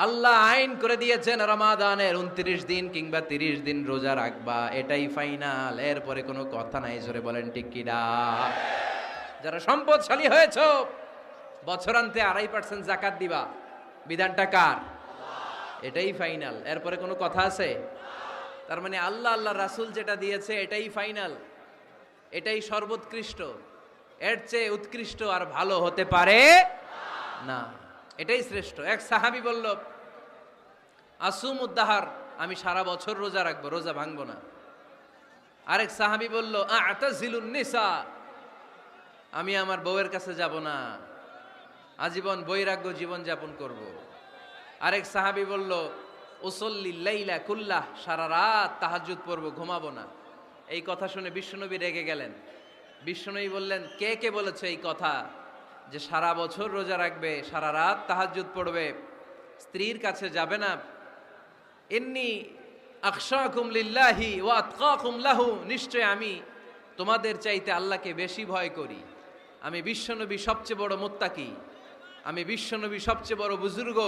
আল্লাহ আইন করে দিয়েছেন রমাদানের 29 দিন কিংবা 30 দিন রোজা রাখবা, এটাই ফাইনাল। এরপরে কোনো কথা নাই। জোরে বলেন ঠিক কিনা? যারা সম্পদশালী হয়েছো, বছরান্তে 2.5% জাকাত দিবা, বিধানটা কার? এটাই ফাইনাল। এরপরে কোনো কথা আছে? তার মানে আল্লাহ আল্লাহ রাসূল যেটা দিয়েছে এটাই ফাইনাল, এটাই সর্বোৎকৃষ্ট। এর চেয়ে উৎকৃষ্ট আর ভালো হতে পারে না, এটাই শ্রেষ্ঠ। এক সাহাবী বলল, আসুমুদ্দাহার, আমি সারা বছর রোজা রাখবো, রোজা ভাঙবো না। আরেক সাহাবী বলল, আতাজিলুন নিসা, আমি আমার বউয়ের কাছে যাব না, আজীবন বৈরাগ্য জীবন যাপন করব। আরেক সাহাবী বলল, উসল্লি লাইলা কুল্লাহ, সারা রাত তাহাজ্জুদ পড়বো, ঘুমাবো না। এই কথা শুনে বিশ্বনবী রেগে গেলেন। বিশ্বনবী বললেন, কে কে বলেছে এই কথা যে সারা বছর রোজা রাখবে, সারা রাত তাহাজ্জুদ পড়বে, স্ত্রীর কাছে যাবে না? ইন্নী আখশাকুম লিল্লাহি ওয়া আতকাকুম লাহু, নিশ্চয় আমি তোমাদের চাইতে আল্লাহকে বেশি ভয় করি। আমি বিশ্বনবী সবচেয়ে বড় মুত্তাকি, আমি বিশ্বনবী সবচেয়ে বড় বুজুর্গ,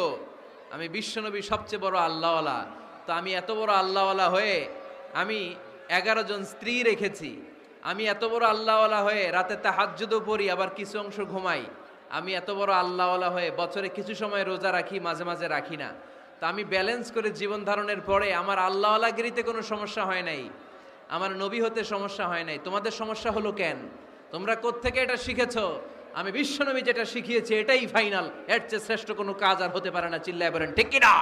আমি বিশ্বনবী সবচেয়ে বড় আল্লাহওয়ালা। তো আমি এত বড় আল্লাহওয়ালা হয়ে আমি 11 জন স্ত্রী রেখেছি, আমি এত বড় আল্লাহওয়ালা হয়ে রাতে তাহাজ্জুদও পড়ি, আবার কিছু অংশ ঘুমাই। আমি এত বড় আল্লাহওয়ালা হয়ে বছরে কিছু সময় রোজা রাখি, মাঝে মাঝে রাখি না। তা আমি ব্যালেন্স করে জীবন ধারণের পরে আমার আল্লাহওয়ালাগিরিতে কোনো সমস্যা হয় নাই, আমার নবী হতে সমস্যা হয় নাই। তোমাদের সমস্যা হলো কেন? তোমরা কোত্থেকে এটা শিখেছো? আমি বিশ্বনবী যেটা শিখিয়েছি এটাই ফাইনাল, এর চেয়ে শ্রেষ্ঠ কোনো কাজ আর হতে পারে না। চিল্লায় বলেন ঠিক কিনা?